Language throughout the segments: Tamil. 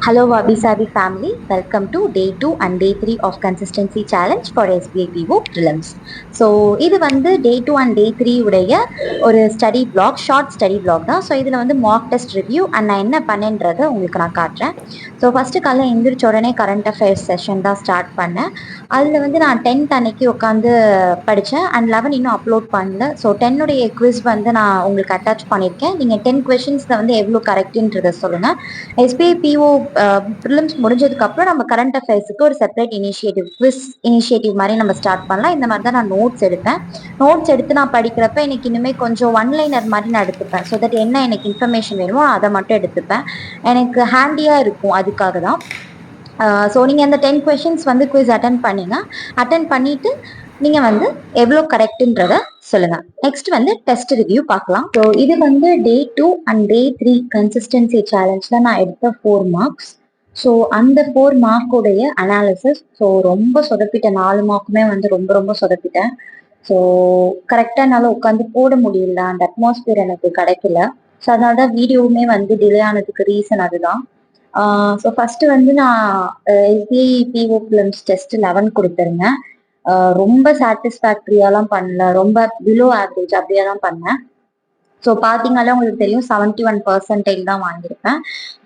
Hello, Wabi Sabi family. Welcome to day 2 and day 3 of consistency challenge for SBI PO prelims. So இது வந்து டே 2 அண்ட் டே 3 உடைய ஒரு study block, short study block தான். ஸோ இதில் வந்து மார்க் டெஸ்ட் ரிவ்யூ அண்ட் நான் என்ன பண்ணேன்றதை உங்களுக்கு நான் காட்டுறேன். ஸோ ஃபஸ்ட்டு காலைல எந்திரிச்ச உடனே கரண்ட் அஃபேர்ஸ் செஷன் தான் ஸ்டார்ட் பண்ணேன். அதில் வந்து நான் 10th அன்னைக்கு உட்காந்து படித்தேன் அண்ட் 11 இன்னும் அப்லோட் பண்ணல. ஸோ 10உடைய குவிஸ் வந்து நான் உங்களுக்கு அட்டாச் பண்ணியிருக்கேன். நீங்கள் 10 கொஷின்ஸில் வந்து எவ்வளோ கரெக்டுன்றதை சொல்லுங்கள். SBI PO ப்ரிலிம்ஸ் முடிஞ்சதுக்கு அப்புறம் நம்ம கரண்ட் அஃபேர்ஸுக்கு ஒரு செப்பரேட் இனிஷியேட்டிவ், குவிஸ் இனிஷியேட்டிவ் மாதிரி நம்ம ஸ்டார்ட் பண்ணலாம். இந்த மாதிரி தான் நான் நோட்ஸ் எடுப்பேன். நோட்ஸ் எடுத்து நான் படிக்கிறப்ப எனக்கு இன்னுமே கொஞ்சம் ஒன் லைனர் மாதிரி நான் எடுத்துப்பேன். ஸோ தட் என்ன எனக்கு இன்ஃபர்மேஷன் வேணுமோ அதை மட்டும் எடுத்துப்பேன். எனக்கு ஹேண்டியாக இருக்கும். அதுக்காக தான். ஸோ நீங்கள் அந்த 10 கொஷின்ஸ் வந்து குவிஸ் அட்டன் பண்ணிட்டு நீங்கள் வந்து எவ்வளோ கரெக்டுன்றத சொல்லுங்கள். நெக்ஸ்ட் வந்து டெஸ்ட் ரிவ்யூ பார்க்கலாம். ஸோ இது வந்து டே 2 அண்ட் டே 3 கன்சிஸ்டன்சி சேலஞ்சில் நான் எடுத்த 4 மார்க்ஸ். ஸோ அந்த 4 மார்க்குடைய அனாலிசிஸ். ஸோ ரொம்ப சொதப்பிட்டேன். 4 மார்க்குமே வந்து ரொம்ப ரொம்ப சொதப்பிட்டேன். ஸோ கரெக்டாக என்னால் உட்காந்து போட முடியல. அந்த அட்மாஸ்பியர் எனக்கு கிடைக்கல. ஸோ அதனால தான் வீடியோவுமே வந்து டிலே ஆனதுக்கு ரீசன் அதுதான். ஸோ ஃபஸ்ட்டு வந்து நான் SBI PO ப்ரிலிம்ஸ் டெஸ்ட் 11 கொடுத்துருந்தேன். ரொம்ப சாட்டிஸ்ஃபேக்டரியாலாம் பண்ணல. ரொம்ப பிலோ ஆவரேஜ் அப்படியே தான் பண்ணேன். ஸோ பார்த்தீங்கனாலே உங்களுக்கு தெரியும் 71% தான் வாங்கியிருப்பேன்.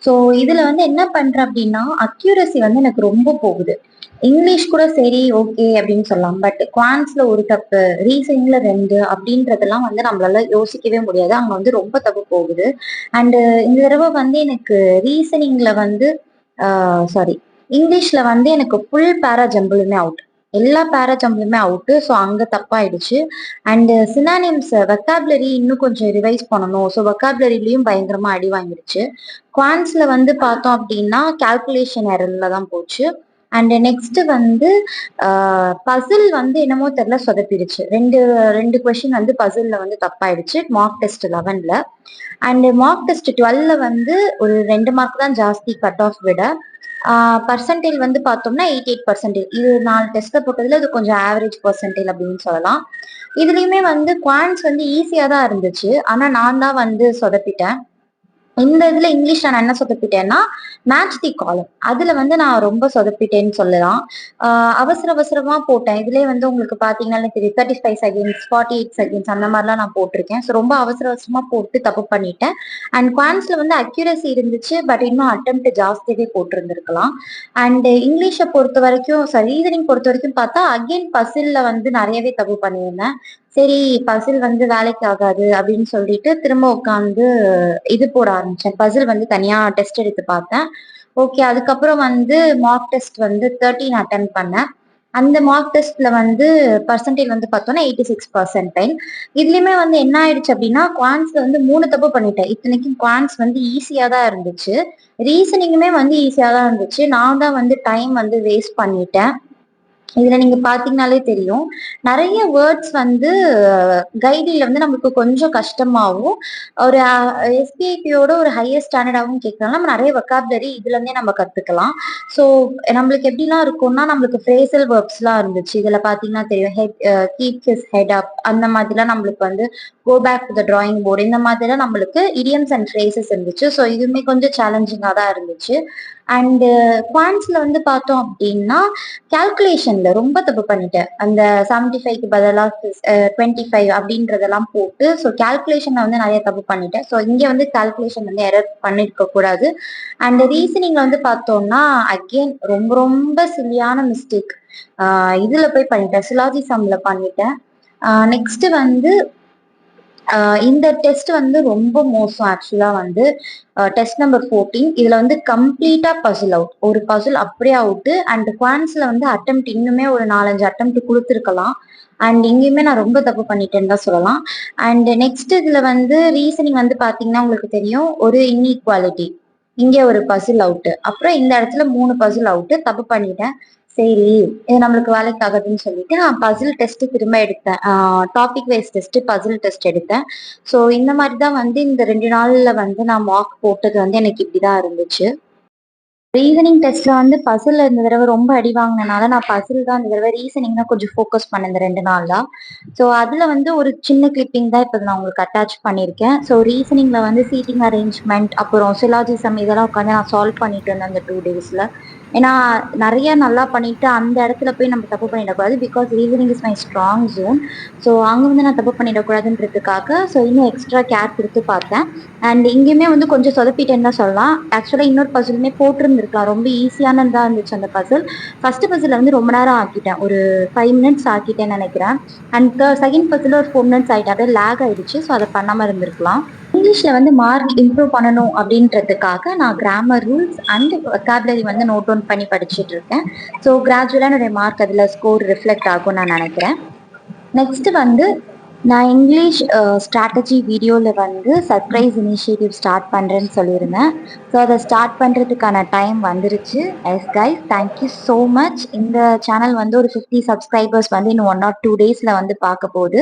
ஸோ இதில் வந்து என்ன பண்ணுறேன் அப்படின்னா, அக்யூரசி வந்து எனக்கு ரொம்ப போகுது. இங்கிலீஷ் கூட சரி ஓகே அப்படின்னு சொல்லலாம். பட் குவான்ஸ்ல ஒரு தப்பு, ரீசனிங்ல 2 அப்படின்றதெல்லாம் வந்து நம்மளால யோசிக்கவே முடியாது. அங்கே வந்து ரொம்ப தப்பு போகுது. அண்டு இந்த தடவை வந்து எனக்கு ரீசனிங்ல வந்து சாரி இங்கிலீஷ்ல வந்து எனக்கு ஃபுல் பேரா ஜம்பிளுமே அவுட். எல்லா பேரா ஜம்பிளுமே அவுட்டு. ஸோ அங்கே தப்பாயிடுச்சு. அண்டு சினானிம்ஸ் வெக்காபுலரி இன்னும் கொஞ்சம் ரிவைஸ் பண்ணணும். ஸோ வெக்காபுலரிலையும் பயங்கரமா அடி வாங்கிடுச்சு. குவான்ஸ்ல வந்து பார்த்தோம் அப்படின்னா கால்குலேஷன் எரர்ல தான் போச்சு. அண்ட் நெக்ஸ்ட் வந்து பசில் வந்து என்னமோ தெரியல சொதப்பிடுச்சு. ரெண்டு கொஸ்டின் வந்து பசில்ல வந்து தப்பாயிடுச்சு மார்க் டெஸ்ட் 11ல. அண்ட் மார்க் டெஸ்ட் 12ல வந்து ஒரு 2 மார்க் தான் ஜாஸ்தி கட் ஆஃப் விட. பர்சன்டேஜ் வந்து பார்த்தோம்னா 88%. இது 4 டெஸ்ட்ல போட்டதுல இது கொஞ்சம் ஆவரேஜ் பர்சன்டேஜ் அப்படின்னு சொல்லலாம். இதுலயுமே வந்து குவான்ஸ் வந்து ஈஸியா தான் இருந்துச்சு. ஆனா நான் தான் வந்து சொதப்பிட்டேன். இந்த இதுல இங்கிலீஷ்ல நான் என்ன சொதப்பிட்டேன்னா, மேட்ச் தி காலம் அதுல வந்து நான் ரொம்ப சொதப்பிட்டேன்னு சொல்லலாம். அவசரமா போட்டேன். இதுலயே வந்து உங்களுக்கு பாத்தீங்கன்னா தெரியும் 35 செகண்ட்ஸ் 48 செகண்ட்ஸ் அந்த மாதிரிலாம் நான் போட்டிருக்கேன். ஸோ ரொம்ப அவசரமா போட்டு தப்பு பண்ணிட்டேன். அண்ட் குவான்ஸ்ல வந்து அக்யூரசி இருந்துச்சு. பட் இன்னும் அட்டெம்ப்ட் ஜாஸ்தியாவே போட்டிருந்திருக்கலாம். அண்ட் இங்கிலீஷை பொறுத்த வரைக்கும் ரீசனிங் பொறுத்த வரைக்கும் பார்த்தா அகெயின் பசில்ல வந்து நிறையவே தப்பு பண்ணியிருந்தேன். சரி பசில் வந்து வேலைக்கு ஆகாது அப்படின்னு சொல்லிட்டு திரும்ப உட்காந்து இது போட ஆரம்பிச்சேன். பசில் வந்து தனியா டெஸ்ட் எடுத்து பார்த்தேன். ஓகே, அதுக்கப்புறம் வந்து மார்க் டெஸ்ட் வந்து 13 அட்டன் பண்ணேன். அந்த மார்க் டெஸ்ட்ல வந்து பர்சன்டேஜ் வந்து பார்த்தோம்னா 86%. இதுலயுமே வந்து என்ன ஆயிடுச்சு அப்படின்னா, குவான்ஸ்ல வந்து 3 தப்பு பண்ணிட்டேன். இத்தனைக்கும் குவான்ஸ் வந்து ஈஸியா தான் இருந்துச்சு. ரீசனிங்குமே வந்து ஈஸியா தான் இருந்துச்சு. நான் தான் வந்து டைம் வந்து வேஸ்ட் பண்ணிட்டேன். இதுல நீங்க பாத்தீங்கன்னாலே தெரியும். நிறைய வேர்ட்ஸ் வந்து கைடில வந்து நம்மளுக்கு கொஞ்சம் கஷ்டமாவும், ஒரு எஸ்பிஐபியோட ஒரு ஹையர் ஸ்டாண்டர்டாகவும் கேட்கலாம். நம்ம நிறைய வெக்காபுலரி இதுல இருந்தே நம்ம கத்துக்கலாம். ஸோ நம்மளுக்கு எப்படிலாம் இருக்கும்னா, நம்மளுக்கு ஃப்ரேசல் வேர்ப்ஸ்லாம் இருந்துச்சு. இதுல பாத்தீங்கன்னா தெரியும் கீப் ஹிஸ் ஹெட் அப் அந்த மாதிரிலாம் நம்மளுக்கு வந்து go back to the drawing board இந்த மாதிரிலாம் நம்மளுக்கு இடியம்ஸ் அண்ட் ஃப்ரேசஸ் இருந்துச்சு. ஸோ இதுவுமே கொஞ்சம் சேலஞ்சிங்காக தான் இருந்துச்சு. அண்டு குவான்ஸ்ல வந்து பார்த்தோம் அப்படின்னா கால்குலேஷன்ல ரொம்ப தப்பு பண்ணிட்டேன். அந்த 75க்கு பதிலாக 25 அப்படின்றதெல்லாம் போட்டு ஸோ கால்குலேஷன்ல வந்து நிறைய தப்பு பண்ணிட்டேன். ஸோ இங்க வந்து கால்குலேஷன் வந்து எரர் பண்ணிருக்க கூடாது. அண்ட் ரீசனிங்ல வந்து பார்த்தோம்னா அகெயின் ரொம்ப ரொம்ப சில்லியான மிஸ்டேக் இதுல போய் பண்ணிட்டேன். சிலாஜிசம்ல பண்ணிட்டேன். நெக்ஸ்ட் வந்து இந்த டெஸ்ட் வந்து ரொம்ப மோசம். ஆக்சுவலா வந்து டெஸ்ட் நம்பர் 14 இதுல வந்து கம்ப்ளீட்டா பசில் அவுட். ஒரு பசில் அப்படியே அவுட்டு. அண்ட் குவான்ஸ்ல வந்து அட்டெம்ப்ட் இன்னுமே ஒரு 4-5 அட்டெம்ப்ட் கொடுத்துருக்கலாம். அண்ட் இங்கேயுமே நான் ரொம்ப தப்பு பண்ணிட்டேன்னு தான் சொல்லலாம். அண்ட் நெக்ஸ்ட் இதுல வந்து ரீசனிங் வந்து பாத்தீங்கன்னா உங்களுக்கு தெரியும் ஒரு இன்இக்வாலிட்டி. இங்கே ஒரு பசில் அவுட்டு. அப்புறம் இந்த இடத்துல 3 பசில் அவுட்டு. தப்பு பண்ணிட்டேன். சரி இது நம்மளுக்கு வேலைக்கு ஆகுதுன்னு சொல்லிட்டு நான் பசில் டெஸ்ட் திரும்ப எடுத்தேன். Topic wise test puzzle test எடுத்தேன். ஸோ இந்த மாதிரி தான் வந்து இந்த 2 நாள்ல வந்து நான் மார்க் போட்டது வந்து எனக்கு இப்படிதான் இருந்துச்சு. ரீசனிங் டெஸ்ட்ல வந்து பசில் இந்த தடவை ரொம்ப அடி வாங்கினனால நான் பசில் தான் இந்த தடவை ரீசனிங் தான் கொஞ்சம் ஃபோக்கஸ் பண்ணேன் இந்த 2 நாளா. ஸோ அதுல வந்து ஒரு சின்ன கிளிப்பிங் தான் இப்போ நான் உங்களுக்கு அட்டாச் பண்ணியிருக்கேன். ஸோ ரீசனிங்ல வந்து சீட்டிங் அரேஞ்ச்மெண்ட் அப்புறம் சிலாஜிசம் இதெல்லாம் உட்காந்து நான் சால்வ் பண்ணிட்டு இருந்தேன் அந்த 2 டேஸ்ல. ஏன்னா நிறைய நல்லா பண்ணிட்டு அந்த இடத்துல போய் நம்ம தப்பு பண்ணிடக்கூடாது. Because reasoning is my strong zone. So அங்க வந்து நான் தப்பு பண்ணிடக்கூடாதுன்றதுக்காக ஸோ இன்னும் எக்ஸ்ட்ரா கேர் கொடுத்து பார்த்தேன். அண்ட் இங்கேயுமே வந்து கொஞ்சம் சொதப்பிட்டேன்னு தான் சொல்லலாம். ஆக்சுவலா இன்னொரு பசிலுமே போட்டிருந்துருக்கலாம். ரொம்ப ஈஸியானதா இருந்துச்சு அந்த பசில். ஃபர்ஸ்ட் பசில வந்து ரொம்ப நேரம் ஆக்கிட்டேன். ஒரு 5 மினிட்ஸ் ஆக்கிட்டேன்னு நினைக்கிறேன். அண்ட் செகண்ட் பசில ஒரு 4 மினிட்ஸ் ஆகிட்டேன். அப்படியே லேக் ஆயிடுச்சு. ஸோ அதை பண்ணாம இருந்திருக்கலாம். இங்கிலீஷ்ல வந்து மார்க் இம்ப்ரூவ் பண்ணணும் அப்படின்றதுக்காக நான் கிராமர் ரூல்ஸ் அண்ட் வெக்காபுலரி வந்து நோட் டவுன் பண்ணி படிச்சுட்டு இருக்கேன். ஸோ கிராஜுவலா என்னுடைய மார்க் அதுல ஸ்கோர் ரிஃப்ளெக்ட் ஆகும் நான் நினைக்கிறேன். நெக்ஸ்ட் வந்து நான் இங்கிலீஷ் ஸ்ட்ராட்டஜி வீடியோவில் வந்து சர்ப்ரைஸ் இனிஷியேட்டிவ் ஸ்டார்ட் பண்ணுறேன்னு சொல்லியிருந்தேன். ஸோ அதை ஸ்டார்ட் பண்ணுறதுக்கான டைம் வந்துருச்சு. S guys, thank you so much. இந்த சேனல் வந்து ஒரு 50 சப்ஸ்கிரைபர்ஸ் வந்து இன்னும் 1 or 2 டேஸில் வந்து பார்க்க போகுது.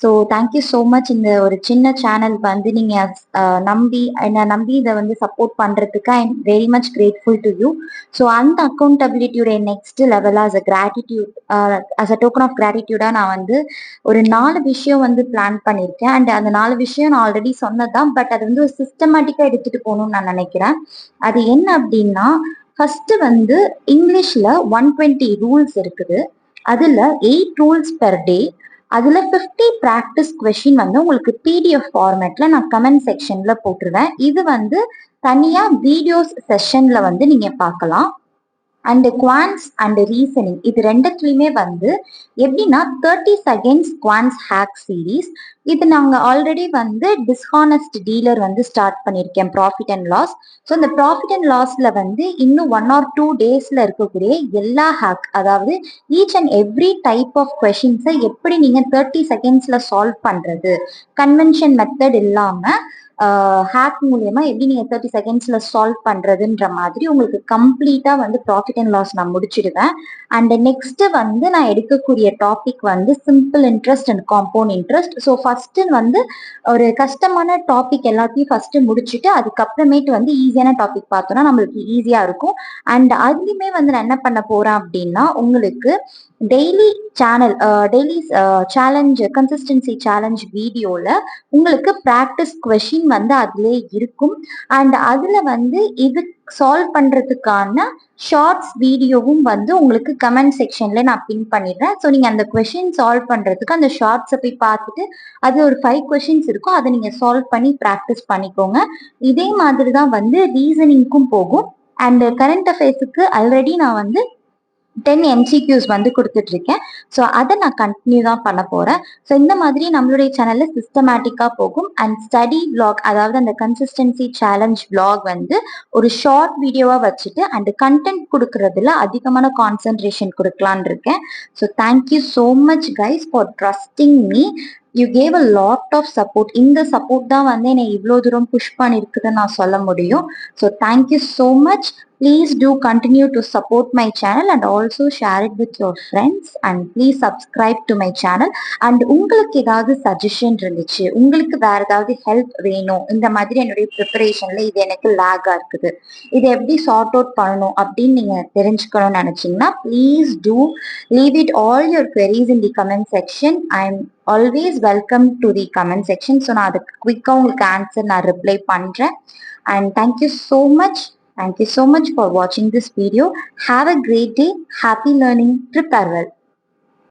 So thank you so much. இந்த ஒரு சின்ன சேனல் வந்து நீங்கள் என்னை நம்பி இதை வந்து சப்போர்ட் பண்ணுறதுக்கு I am very much grateful to you. So அந்த அக்கௌண்டபிலிட்டியோடைய next level as a gratitude as a token of கிராட்டிடியூடாக நான் வந்து ஒரு 4 விஷயம் வந்து பிளான் பண்ணியிருக்கேன். அண்ட் அந்த 4 விஷயம் நான் ஆல்ரெடி சொன்னதுதான். பட் அது வந்து ஒரு சிஸ்டமேட்டிக்கா எடுத்துட்டு போகணும்னு நான் நினைக்கிறேன். அது என்ன அப்படின்னா, ஃபர்ஸ்ட் வந்து இங்கிலீஷ்ல 120 ரூல்ஸ் இருக்குது. அதுல 8 ரூல்ஸ் பெர் டே. அதுல 50 ப்ராக்டிஸ் கொஸ்டின் வந்து உங்களுக்கு பிடிஎஃப் ஃபார்மேட்ல நான் கமெண்ட் செக்ஷன்ல போட்டுருவேன். இது வந்து தனியா வீடியோஸ் செஷன்ல வந்து நீங்க பார்க்கலாம். அண்ட் குவான்ஸ் அண்ட் ரீசனிங் இது ரெண்டுத்துலயுமே வந்து எப்படின்னா 30 செகண்ட்ஸ் குவான்ஸ் ஹேக் சீரீஸ். இது நாங்க ஆல்ரெடி வந்து டிஸ்ஹானஸ்ட் டீலர் வந்து ஸ்டார்ட் பண்ணியிருக்கேன், ப்ராஃபிட் அண்ட் லாஸ். ஸோ இந்த ப்ராஃபிட் அண்ட் லாஸ்ல வந்து இன்னும் 1 or 2 டேஸ்ல இருக்கக்கூடிய எல்லா ஹேக், அதாவது each and every type of கொஷின்ஸை எப்படி நீங்க 30 செகண்ட்ஸ்ல சால்வ் பண்றது, கன்வென்ஷன் மெத்தட் இல்லாம ஹேக் மூலியமா எப்படி நீங்க 30 செகண்ட்ஸ்ல சால்வ் பண்றதுன்ற மாதிரி உங்களுக்கு கம்ப்ளீட்டா வந்து ப்ராஃபிட் அண்ட் லாஸ் நான் முடிச்சிடுவேன். அண்ட் நெக்ஸ்ட் வந்து நான் எடுக்கக்கூடிய டாபிக் வந்து simple interest and compound interest. So first வந்து ஒரு கஷ்டமான டாபிக் எல்லாத்தையும் ஃபர்ஸ்ட் முடிச்சுட்டு அதுக்கப்புறமேட்டு வந்து ஈஸியான டாபிக் பார்த்தோம்னா நம்மளுக்கு ஈஸியா இருக்கும். அண்ட் அதுலயுமே வந்து நான் என்ன பண்ண போறேன் அப்படின்னா, உங்களுக்கு டெய்லி சேலஞ்ச் கன்சிஸ்டன்சி சேலஞ்ச் வீடியோல உங்களுக்கு ப்ராக்டிஸ் கொஷின் வந்து அதுலேயே இருக்கும். அண்ட் அதுல வந்து இது சால்வ் பண்றதுக்கான ஷார்ட்ஸ் வீடியோவும் வந்து உங்களுக்கு கமெண்ட் செக்ஷன்ல நான் பின் பண்ணிடுறேன். ஸோ நீங்க அந்த கொஷின் சால்வ் பண்றதுக்கு அந்த ஷார்ட்ஸை போய் பார்த்துட்டு அது ஒரு 5 கொஷின்ஸ் இருக்கும், அதை நீங்க சால்வ் பண்ணி ப்ராக்டிஸ் பண்ணிக்கோங்க. இதே மாதிரி தான் வந்து ரீசனிங்க்கும் போகும். அண்ட் கரண்ட் அஃபேர்ஸுக்கு ஆல்ரெடி நான் வந்து 10 MCQs வந்து கொடுத்துட்டு இருக்கேன். ஸோ அதை நான் கண்டினியூ தான் பண்ண போறேன். ஸோ இந்த மாதிரி நம்மளுடைய சேனல்ல சிஸ்டமேட்டிக்கா போகும். அண்ட் ஸ்டடி பிளாக், அதாவது அந்த கன்சிஸ்டன்சி சேலஞ்ச் பிளாக் வந்து ஒரு ஷார்ட் வீடியோவா வச்சுட்டு அண்ட் கண்டென்ட் கொடுக்கறதுல அதிகமான கான்சென்ட்ரேஷன் கொடுக்கலான் இருக்கேன். So thank you so much guys for trusting me. You gave a lot of support. இந்த சப்போர்ட் தான் வந்து என்னை இவ்வளோ தூரம் புஷ் பண்ணியிருக்குதுன்னு நான் சொல்ல முடியும். So thank you so much. Please do continue to support my channel and also share it with your friends, and please subscribe to my channel. And உங்களுக்கு ஏதாவது சஜஷன் இருந்துச்சு, உங்களுக்கு வேற ஏதாவது ஹெல்ப் வேணும், இந்த மாதிரி என்னுடைய ப்ரிப்பரேஷன்ல இது எனக்கு லேகா இருக்குது, இதை எப்படி சார்ட் அவுட் பண்ணணும் அப்படின்னு நீங்க தெரிஞ்சுக்கணும்னு நினைச்சீங்கன்னா please do leave it all your queries in the comment section. I am always welcome to the comment section. So நான் அதுக்கு குவிக்கா உங்களுக்கு ஆன்சர் நான் ரிப்ளை பண்றேன். And thank you so much. Thank you so much for watching this video. Have a great day. Happy learning. Prepare well.